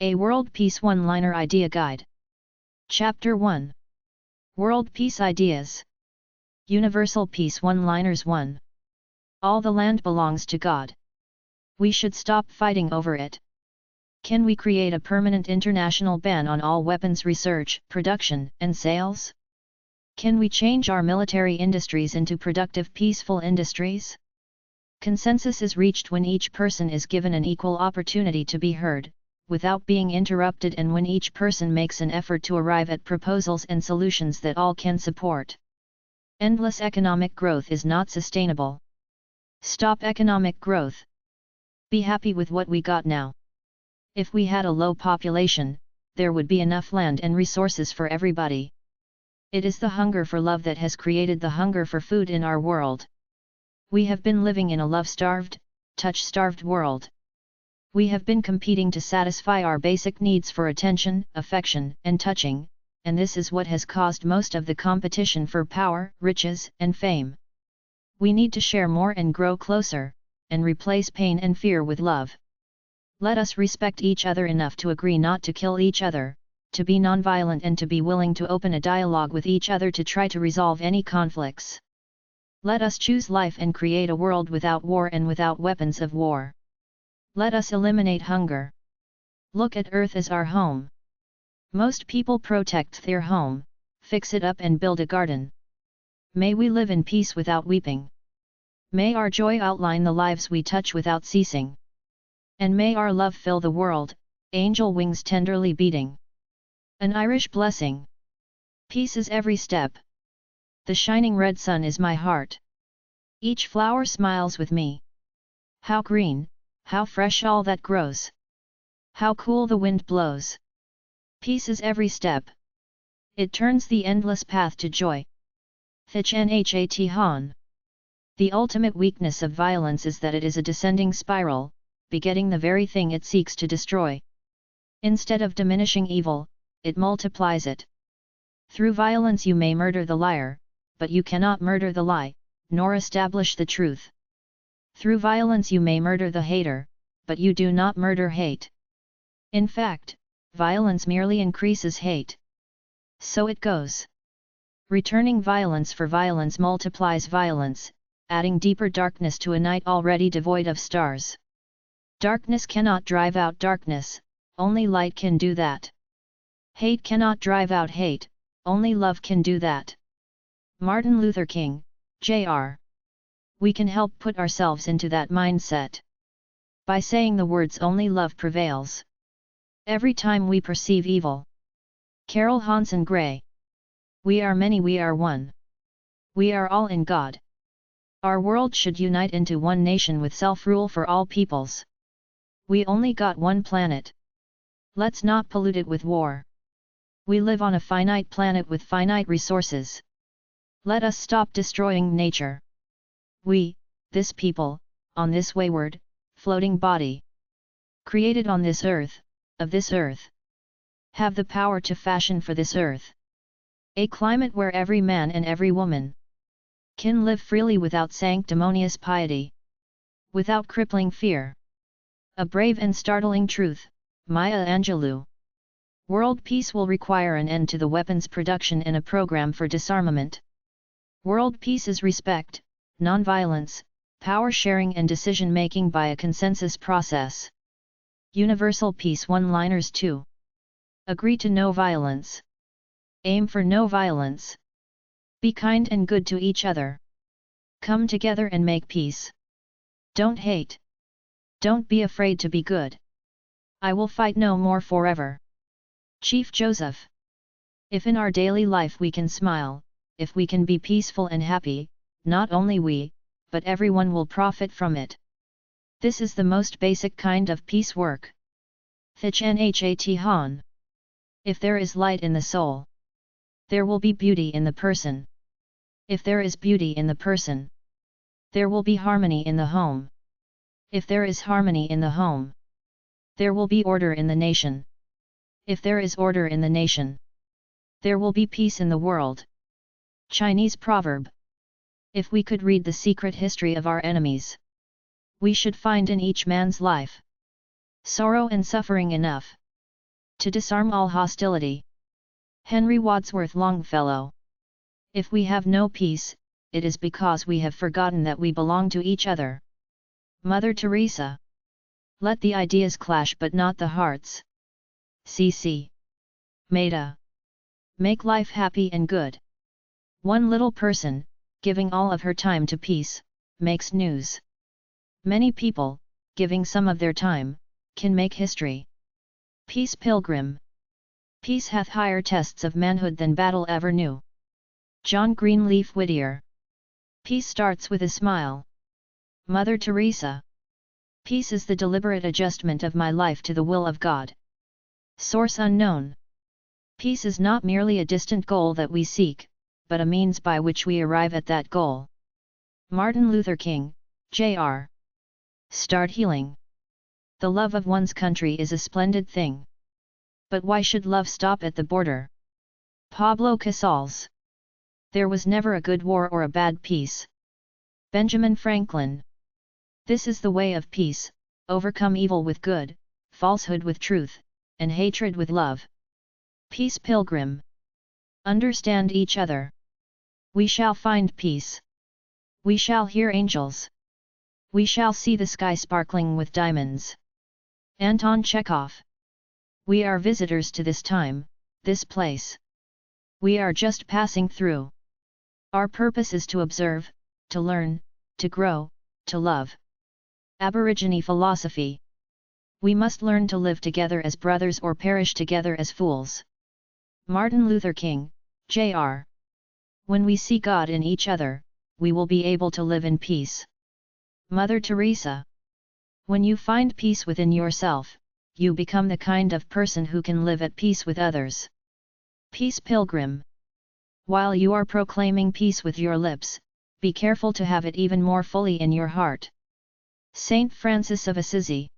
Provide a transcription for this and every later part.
A World Peace One-Liner Idea Guide. Chapter 1. World Peace Ideas. Universal Peace One-Liners 1. All the land belongs to God. We should stop fighting over it. Can we create a permanent international ban on all weapons research, production, and sales? Can we change our military industries into productive peaceful industries? Consensus is reached when each person is given an equal opportunity to be heard, without being interrupted, and when each person makes an effort to arrive at proposals and solutions that all can support. Endless economic growth is not sustainable. Stop economic growth. Be happy with what we got now. If we had a low population, there would be enough land and resources for everybody. It is the hunger for love that has created the hunger for food in our world. We have been living in a love-starved, touch-starved world. We have been competing to satisfy our basic needs for attention, affection, and touching, and this is what has caused most of the competition for power, riches, and fame. We need to share more and grow closer, and replace pain and fear with love. Let us respect each other enough to agree not to kill each other, to be nonviolent, and to be willing to open a dialogue with each other to try to resolve any conflicts. Let us choose life and create a world without war and without weapons of war. Let us eliminate hunger. Look at Earth as our home. Most people protect their home, fix it up and build a garden. May we live in peace without weeping. May our joy outline the lives we touch without ceasing. And may our love fill the world, angel wings tenderly beating. An Irish blessing. Peace is every step. The shining red sun is my heart. Each flower smiles with me. How green, how fresh all that grows. How cool the wind blows. Peace is every step. It turns the endless path to joy. Thich Nhat Hanh. The ultimate weakness of violence is that it is a descending spiral, begetting the very thing it seeks to destroy. Instead of diminishing evil, it multiplies it. Through violence you may murder the liar, but you cannot murder the lie, nor establish the truth. Through violence you may murder the hater, but you do not murder hate. In fact, violence merely increases hate. So it goes. Returning violence for violence multiplies violence, adding deeper darkness to a night already devoid of stars. Darkness cannot drive out darkness, only light can do that. Hate cannot drive out hate, only love can do that. Martin Luther King, Jr. We can help put ourselves into that mindset. By saying the words "only love prevails." Every time we perceive evil. Carol Hansen Gray. We are many, we are one. We are all in God. Our world should unite into one nation with self-rule for all peoples. We only got one planet. Let's not pollute it with war. We live on a finite planet with finite resources. Let us stop destroying nature. We, this people, on this wayward, floating body, created on this earth, of this earth, have the power to fashion for this earth a climate where every man and every woman can live freely without sanctimonious piety, without crippling fear. A brave and startling truth, Maya Angelou. World peace will require an end to the weapons production and a program for disarmament. World peace is respect, non-violence, power sharing and decision-making by a consensus process. Universal Peace One-Liners 2. Agree to no violence. Aim for no violence. Be kind and good to each other. Come together and make peace. Don't hate. Don't be afraid to be good. I will fight no more forever. Chief Joseph. If in our daily life we can smile, if we can be peaceful and happy, not only we, but everyone will profit from it. This is the most basic kind of peace work. Thich Nhat Hanh. If there is light in the soul, there will be beauty in the person. If there is beauty in the person, there will be harmony in the home. If there is harmony in the home, there will be order in the nation. If there is order in the nation, there will be peace in the world. Chinese proverb. If we could read the secret history of our enemies, we should find in each man's life sorrow and suffering enough. To disarm all hostility. Henry Wadsworth Longfellow. If we have no peace, it is because we have forgotten that we belong to each other. Mother Teresa. Let the ideas clash but not the hearts. C.C. Maida. Make life happy and good. One little person, giving all of her time to peace, makes news. Many people, giving some of their time, can make history. Peace Pilgrim. Peace hath higher tests of manhood than battle ever knew. John Greenleaf Whittier. Peace starts with a smile. Mother Teresa. Peace is the deliberate adjustment of my life to the will of God. Source unknown. Peace is not merely a distant goal that we seek, but a means by which we arrive at that goal. Martin Luther King, Jr. Start healing. The love of one's country is a splendid thing. But why should love stop at the border? Pablo Casals. There was never a good war or a bad peace. Benjamin Franklin. This is the way of peace: overcome evil with good, falsehood with truth, and hatred with love. Peace Pilgrim. Understand each other. We shall find peace. We shall hear angels. We shall see the sky sparkling with diamonds. Anton Chekhov. We are visitors to this time, this place. We are just passing through. Our purpose is to observe, to learn, to grow, to love. Aborigine philosophy. We must learn to live together as brothers or perish together as fools. Martin Luther King, Jr. When we see God in each other, we will be able to live in peace. Mother Teresa. When you find peace within yourself, you become the kind of person who can live at peace with others. Peace Pilgrim. While you are proclaiming peace with your lips, be careful to have it even more fully in your heart. Saint Francis of Assisi.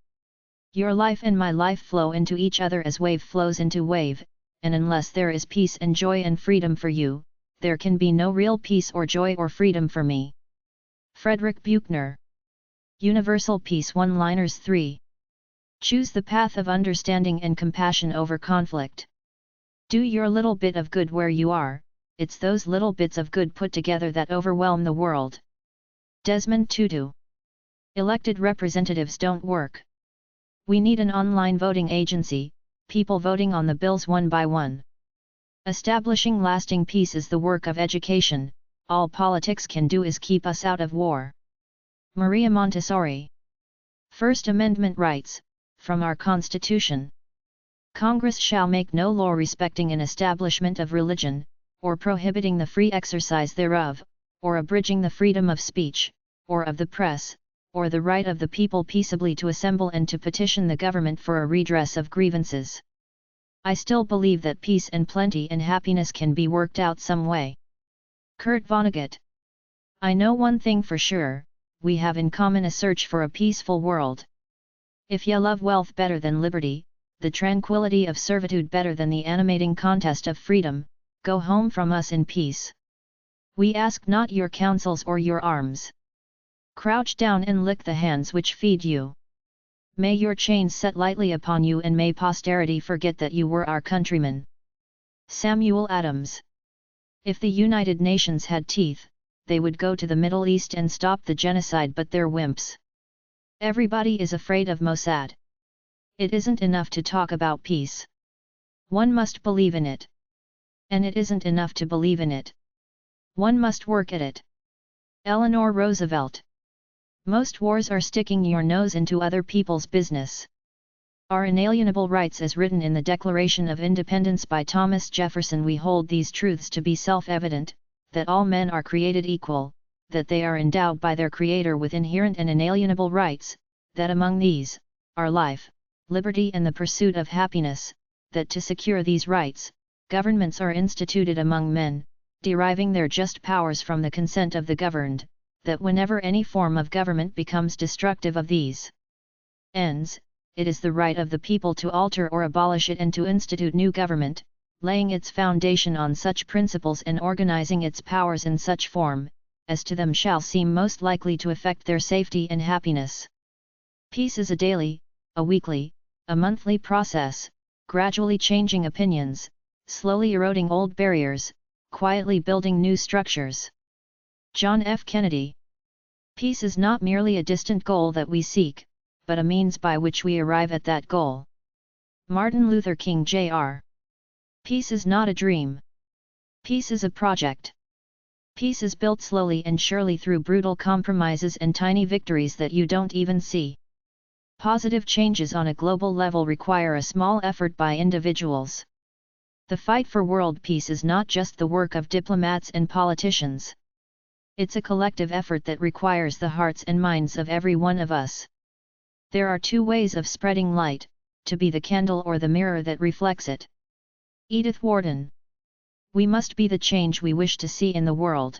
Your life and my life flow into each other as wave flows into wave, and unless there is peace and joy and freedom for you, there can be no real peace or joy or freedom for me. Frederick Buechner. Universal Peace One-Liners 3. Choose the path of understanding and compassion over conflict. Do your little bit of good where you are. It's those little bits of good put together that overwhelm the world. Desmond Tutu. Elected representatives don't work. We need an online voting agency, people voting on the bills one by one. Establishing lasting peace is the work of education. All politics can do is keep us out of war. Maria Montessori. First Amendment rights, from our Constitution. Congress shall make no law respecting an establishment of religion, or prohibiting the free exercise thereof, or abridging the freedom of speech, or of the press, or the right of the people peaceably to assemble and to petition the government for a redress of grievances. I still believe that peace and plenty and happiness can be worked out some way. Kurt Vonnegut. I know one thing for sure, we have in common a search for a peaceful world. If ye love wealth better than liberty, the tranquility of servitude better than the animating contest of freedom, go home from us in peace. We ask not your counsels or your arms. Crouch down and lick the hands which feed you. May your chains set lightly upon you, and may posterity forget that you were our countrymen. Samuel Adams. If the United Nations had teeth, they would go to the Middle East and stop the genocide, but they're wimps. Everybody is afraid of Mossad. It isn't enough to talk about peace. One must believe in it. And it isn't enough to believe in it. One must work at it. Eleanor Roosevelt. Most wars are sticking your nose into other people's business. Our inalienable rights, as written in the Declaration of Independence by Thomas Jefferson, we hold these truths to be self-evident, that all men are created equal, that they are endowed by their Creator with inherent and inalienable rights, that among these, are life, liberty and the pursuit of happiness, that to secure these rights, governments are instituted among men, deriving their just powers from the consent of the governed, that whenever any form of government becomes destructive of these ends, it is the right of the people to alter or abolish it and to institute new government, laying its foundation on such principles and organizing its powers in such form, as to them shall seem most likely to affect their safety and happiness. Peace is a daily, a weekly, a monthly process, gradually changing opinions, slowly eroding old barriers, quietly building new structures. John F. Kennedy. Peace is not merely a distant goal that we seek, but a means by which we arrive at that goal. Martin Luther King Jr. Peace is not a dream. Peace is a project. Peace is built slowly and surely through brutal compromises and tiny victories that you don't even see. Positive changes on a global level require a small effort by individuals. The fight for world peace is not just the work of diplomats and politicians. It's a collective effort that requires the hearts and minds of every one of us. There are two ways of spreading light, to be the candle or the mirror that reflects it. Edith Wharton. We must be the change we wish to see in the world.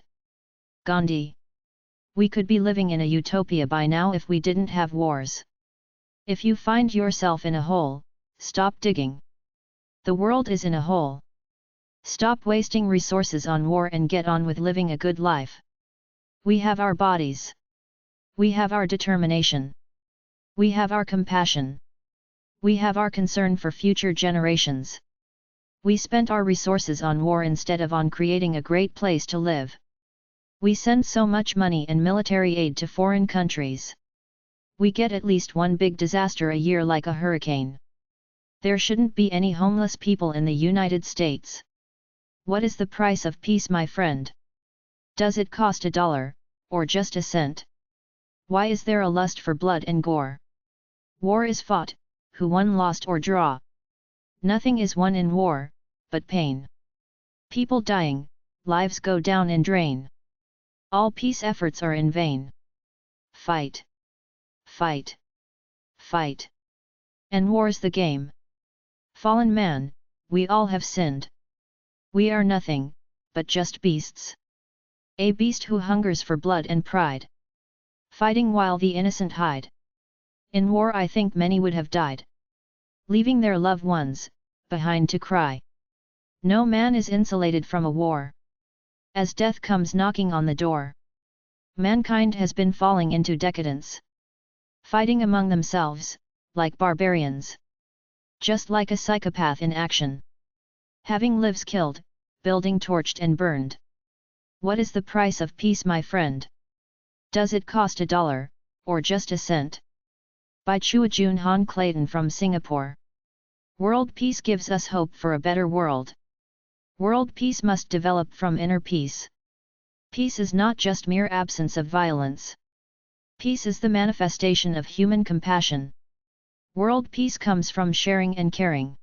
Gandhi. We could be living in a utopia by now if we didn't have wars. If you find yourself in a hole, stop digging. The world is in a hole. Stop wasting resources on war and get on with living a good life. We have our bodies. We have our determination. We have our compassion. We have our concern for future generations. We spent our resources on war instead of on creating a great place to live. We send so much money and military aid to foreign countries. We get at least one big disaster a year like a hurricane. There shouldn't be any homeless people in the United States. What is the price of peace, my friend? Does it cost $1, or just a cent? Why is there a lust for blood and gore? War is fought, who won, lost or draw. Nothing is won in war, but pain. People dying, lives go down in drain. All peace efforts are in vain. Fight. Fight. Fight. And war's the game. Fallen man, we all have sinned. We are nothing, but just beasts. A beast who hungers for blood and pride. Fighting while the innocent hide. In war I think many would have died, leaving their loved ones behind to cry. No man is insulated from a war. As death comes knocking on the door, mankind has been falling into decadence. Fighting among themselves, like barbarians. Just like a psychopath in action. Having lives killed, building torched and burned. What is the price of peace, my friend? Does it cost $1, or just a cent? By Chua Jun Han Clayton from Singapore. World peace gives us hope for a better world. World peace must develop from inner peace. Peace is not just mere absence of violence. Peace is the manifestation of human compassion. World peace comes from sharing and caring.